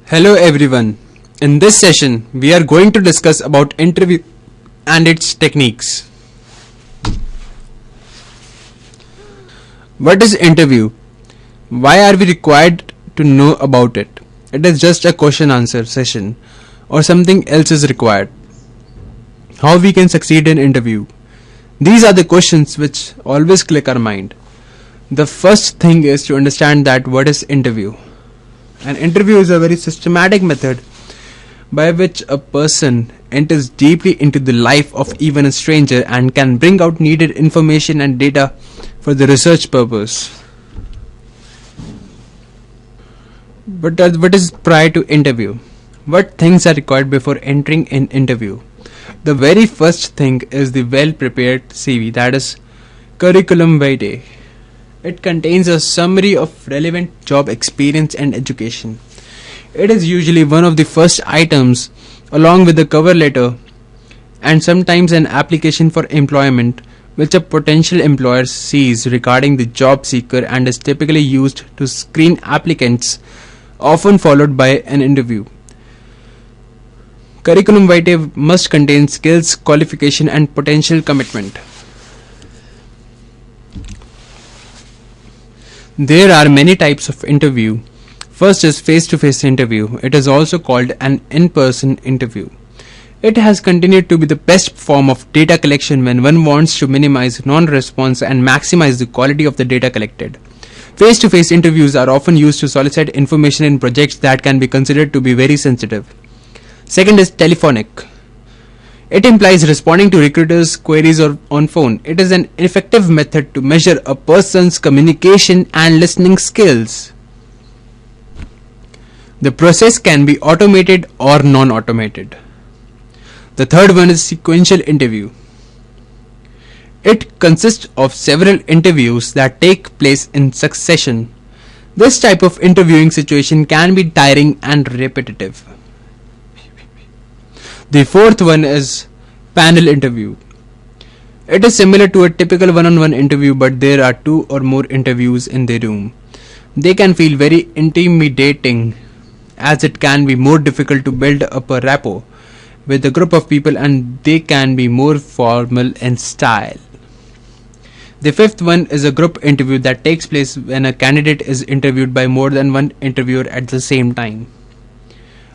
Hello everyone. In this session, we are going to discuss about interview and its techniques. What is interview? Why are we required to know about it? It is just a question answer session or something else is required. How we can succeed in interview? These are the questions which always click our mind. The first thing is to understand that what is interview. An interview is a very systematic method by which a person enters deeply into the life of even a stranger and can bring out needed information and data for the research purpose. But what is prior to interview? What things are required before entering an interview? The very first thing is the well-prepared CV, that is curriculum vitae. It contains a summary of relevant job experience and education. It is usually one of the first items along with the cover letter and sometimes an application for employment which a potential employer sees regarding the job seeker and is typically used to screen applicants, often followed by an interview. Curriculum vitae must contain skills, qualification and potential commitment. There are many types of interview. First is face-to-face interview. It is also called an in-person interview. It has continued to be the best form of data collection when one wants to minimize non-response and maximize the quality of the data collected. Face-to-face interviews are often used to solicit information in projects that can be considered to be very sensitive. Second is telephonic. It implies responding to recruiters' queries or on phone. It is an effective method to measure a person's communication and listening skills. The process can be automated or non-automated. The third one is sequential interview. It consists of several interviews that take place in succession. This type of interviewing situation can be tiring and repetitive. The fourth one is panel interview. It is similar to a typical one-on-one interview, but there are two or more interviews in the room. They can feel very intimidating as it can be more difficult to build up a rapport with a group of people and they can be more formal in style. The fifth one is a group interview that takes place when a candidate is interviewed by more than one interviewer at the same time.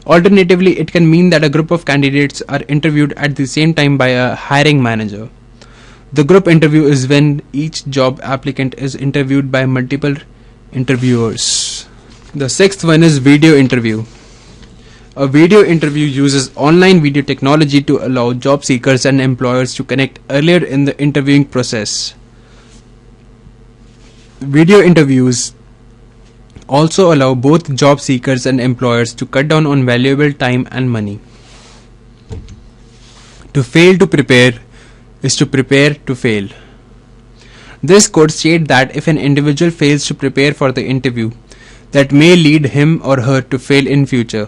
Alternatively, it can mean that a group of candidates are interviewed at the same time by a hiring manager. The group interview is when each job applicant is interviewed by multiple interviewers. The sixth one is video interview. A video interview uses online video technology to allow job seekers and employers to connect earlier in the interviewing process. Video interviews also allow both job seekers and employers to cut down on valuable time and money. To fail to prepare is to prepare to fail. This quote states that if an individual fails to prepare for the interview, that may lead him or her to fail in future.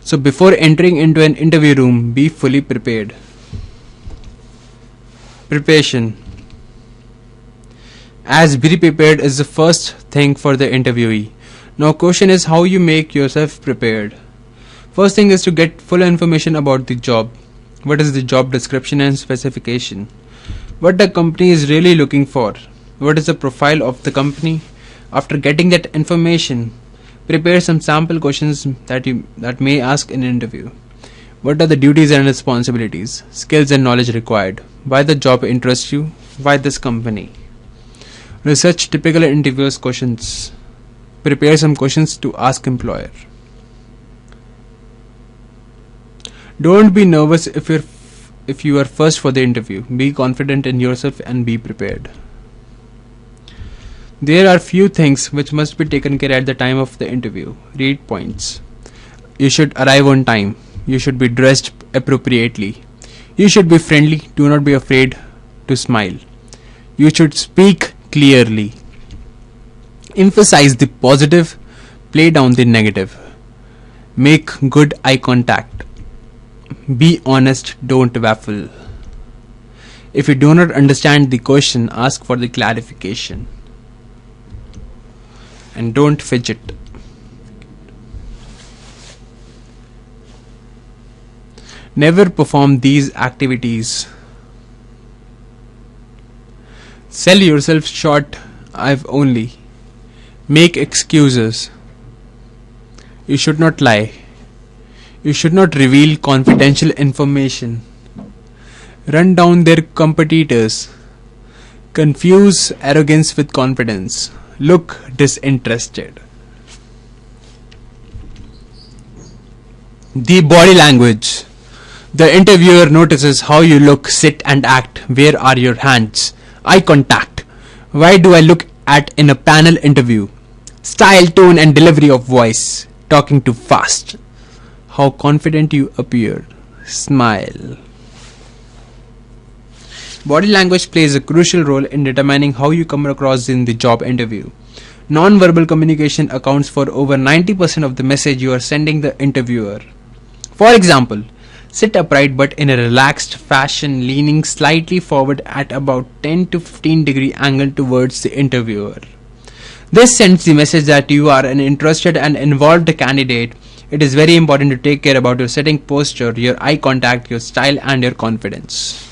So before entering into an interview room, be fully prepared. Preparation. As be prepared is the first thing for the interviewee. Now question is how you make yourself prepared. First thing is to get full information about the job. What is the job description and specification? What the company is really looking for? What is the profile of the company? After getting that information, prepare some sample questions that may ask in an interview. What are the duties and responsibilities, skills and knowledge required? Why the job interests you? Why this company? Research typical interviewers' questions. Prepare some questions to ask employer. Don't be nervous if you are first for the interview. Be confident in yourself and be prepared. There are few things which must be taken care at the time of the interview. Read points. You should arrive on time. You should be dressed appropriately. You should be friendly. Do not be afraid to smile. You should speak clearly. Emphasize the positive, play down the negative. Make good eye contact. Be honest, don't waffle. If you do not understand the question, ask for the clarification. And don't fidget. Never perform these activities. Sell yourself short. I've only. Make excuses. You should not lie. You should not reveal confidential information. Run down their competitors. Confuse arrogance with confidence. Look disinterested. The body language. The interviewer notices how you look, sit and act. Where are your hands? Eye contact. Why do I look at in a panel interview? Style, tone and delivery of voice. Talking too fast. How confident you appear. Smile. Body language plays a crucial role in determining how you come across in the job interview. Non-verbal communication accounts for over 90% of the message you are sending the interviewer. For example, sit upright but in a relaxed fashion, leaning slightly forward at about 10 to 15 degree angle towards the interviewer. This sends the message that you are an interested and involved candidate. It is very important to take care about your sitting posture, your eye contact, your style and your confidence.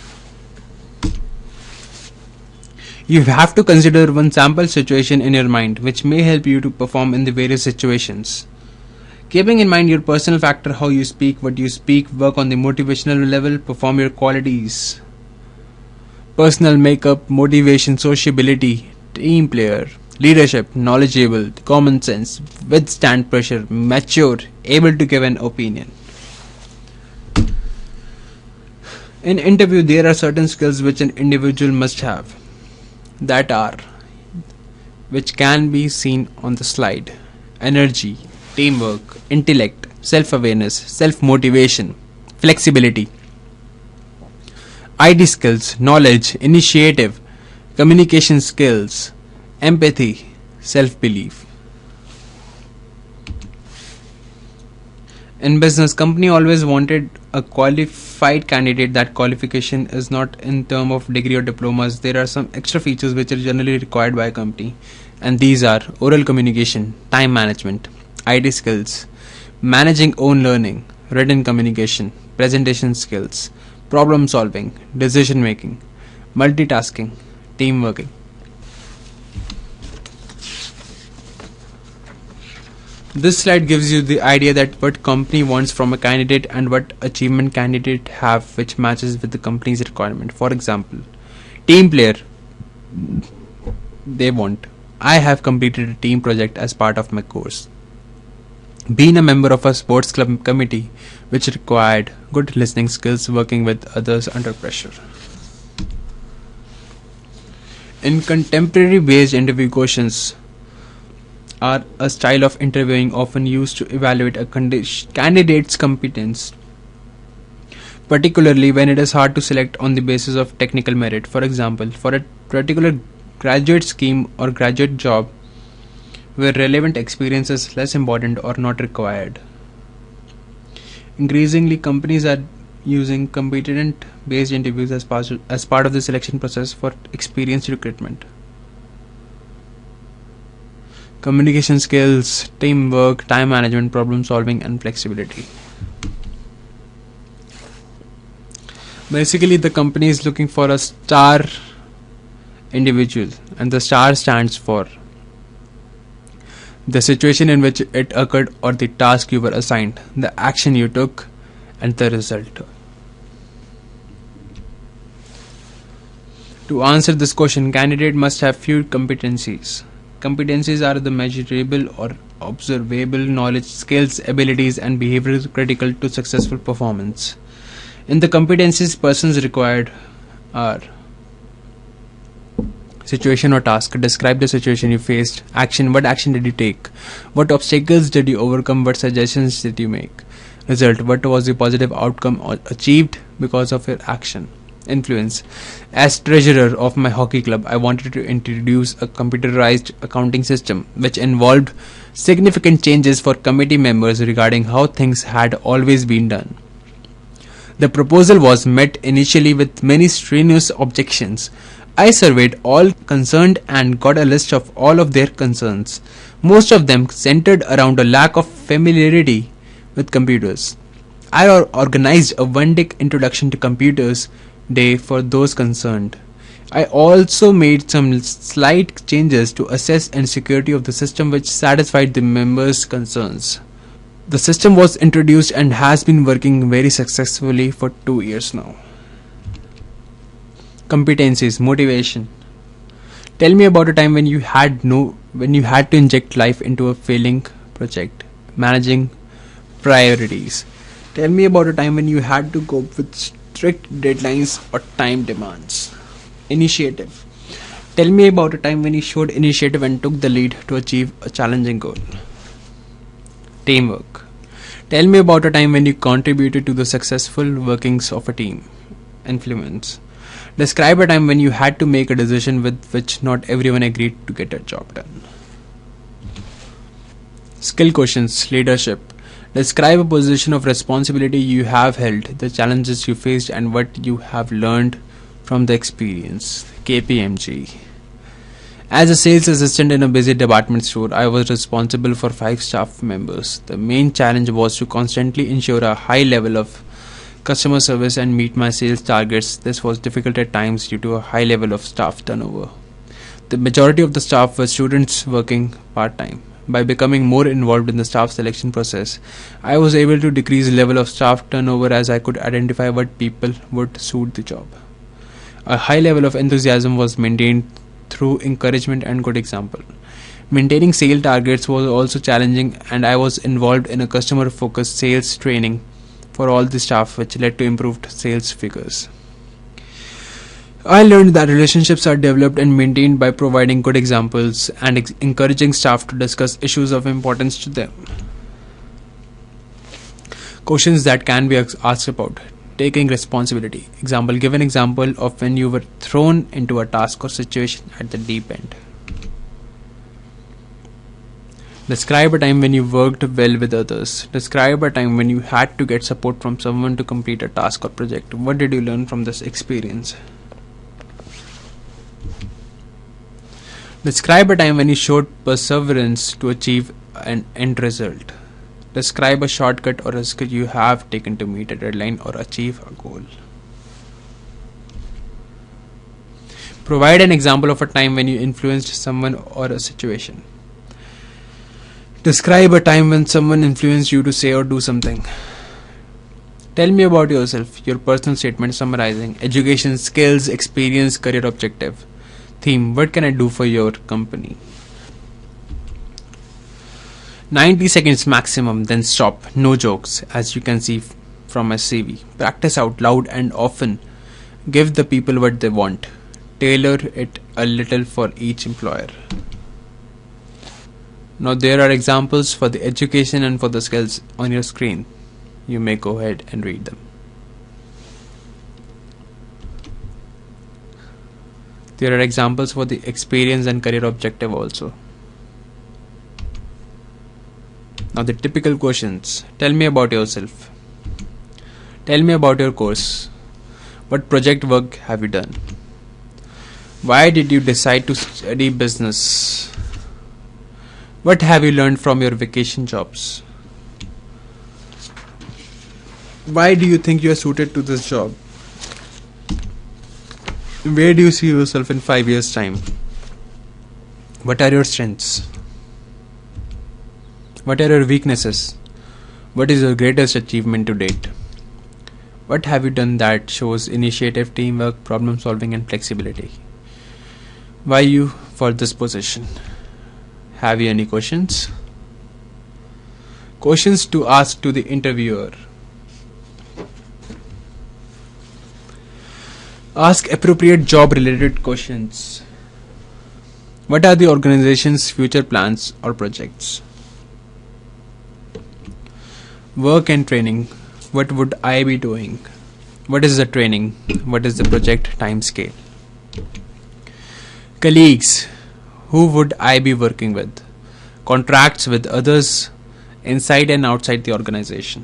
You have to consider one sample situation in your mind which may help you to perform in the various situations. Keeping in mind your personal factor, how you speak, what you speak, work on the motivational level, perform your qualities. Personal makeup, motivation, sociability, team player, leadership, knowledgeable, common sense, withstand pressure, mature, able to give an opinion. In interview, there are certain skills which an individual must have. Which can be seen on the slide: energy, teamwork, intellect, self-awareness, self-motivation, flexibility. ID skills: knowledge, initiative, communication skills, empathy, self-belief. In business, company always wanted a qualified candidate. That qualification is not in term of degree or diplomas. There are some extra features which are generally required by a company, and these are oral communication, time management, ID skills, managing own learning, written communication, presentation skills, problem solving, decision making, multitasking, team working. This slide gives you the idea that what company wants from a candidate and what achievement candidate have which matches with the company's requirement. For example, team player, they want, I have completed a team project as part of my course. Been a member of a sports club committee which required good listening skills, working with others under pressure. In contemporary based interview questions are a style of interviewing often used to evaluate a candidate's competence, particularly when it is hard to select on the basis of technical merit. For example, for a particular graduate scheme or graduate job where relevant experience is less important or not required. Increasingly, companies are using competent-based interviews as part of the selection process for experienced recruitment. Communication skills, teamwork, time management, problem solving and flexibility. Basically, the company is looking for a star individual, and the star stands for the situation in which it occurred or the task you were assigned, the action you took and the result. To answer this question, candidate must have few competencies. Competencies are the measurable or observable knowledge, skills, abilities and behaviors critical to successful performance. In the competencies, persons required are situation or task. Describe the situation you faced. Action. What action did you take? What obstacles did you overcome? What suggestions did you make? Result. What was the positive outcome achieved because of your action? Influence. As treasurer of my hockey club, I wanted to introduce a computerized accounting system which involved significant changes for committee members regarding how things had always been done. The proposal was met initially with many strenuous objections. I surveyed all concerned and got a list of all of their concerns. Most of them centered around a lack of familiarity with computers. I organized a one-day introduction to computers day for those concerned. I also made some slight changes to assess and security of the system which satisfied the members' concerns. The system was introduced and has been working very successfully for 2 years now. Competencies, motivation. Tell me about a time when you had to inject life into a failing project. Managing priorities. Tell me about a time when you had to cope with strict deadlines or time demands. Initiative. Tell me about a time when you showed initiative and took the lead to achieve a challenging goal. Teamwork. Tell me about a time when you contributed to the successful workings of a team. Influence. Describe a time when you had to make a decision with which not everyone agreed to get a job done. Skill questions. Leadership. Describe a position of responsibility you have held, the challenges you faced, and what you have learned from the experience. KPMG. As a sales assistant in a busy department store, I was responsible for 5 staff members. The main challenge was to constantly ensure a high level of customer service and meet my sales targets. This was difficult at times due to a high level of staff turnover. The majority of the staff were students working part-time. By becoming more involved in the staff selection process, I was able to decrease the level of staff turnover as I could identify what people would suit the job. A high level of enthusiasm was maintained through encouragement and good example. Maintaining sale targets was also challenging, and I was involved in a customer-focused sales training for all the staff, which led to improved sales figures. I learned that relationships are developed and maintained by providing good examples and encouraging staff to discuss issues of importance to them. Questions that can be asked about. Taking responsibility. Example. Give an example of when you were thrown into a task or situation at the deep end. Describe a time when you worked well with others. Describe a time when you had to get support from someone to complete a task or project. What did you learn from this experience? Describe a time when you showed perseverance to achieve an end result. Describe a shortcut or a skill you have taken to meet a deadline or achieve a goal. Provide an example of a time when you influenced someone or a situation. Describe a time when someone influenced you to say or do something. Tell me about yourself, your personal statement summarizing education, skills, experience, career objective. Theme. What can I do for your company? 90 seconds maximum, then stop. No jokes, as you can see from my CV. Practice out loud and often. Give the people what they want. Tailor it a little for each employer. Now there are examples for the education and for the skills on your screen. You may go ahead and read them. There are examples for the experience and career objective also. Now the typical questions. Tell me about yourself. Tell me about your course. What project work have you done? Why did you decide to study business? What have you learned from your vacation jobs? Why do you think you are suited to this job? Where do you see yourself in 5 years' time? What are your strengths? What are your weaknesses? What is your greatest achievement to date? What have you done that shows initiative, teamwork, problem solving and flexibility? Why you for this position? Have you any questions? Questions to ask to the interviewer. Ask appropriate job related questions. What are the organization's future plans or projects? Work and training. What would I be doing? What is the training? What is the project time scale? Colleagues. Who would I be working with? Contracts with others inside and outside the organization.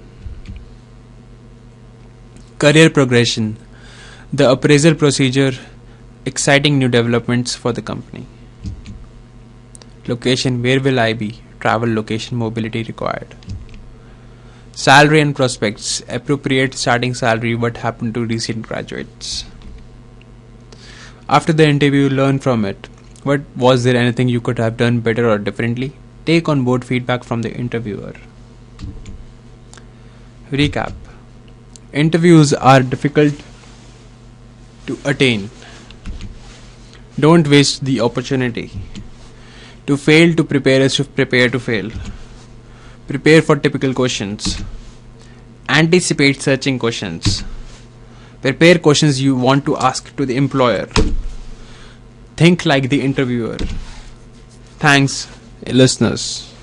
Career progression. The appraisal procedure. Exciting new developments for the company. Location. Where will I be? Travel, location, mobility required. Salary and prospects. Appropriate starting salary. What happened to recent graduates? After the interview, learn from it. What was there anything you could have done better or differently? Take on board feedback from the interviewer. Recap. Interviews are difficult to attain. Don't waste the opportunity. To fail to prepare is to prepare to fail. Prepare for typical questions. Anticipate searching questions. Prepare questions you want to ask to the employer. Think like the interviewer. Thanks, listeners.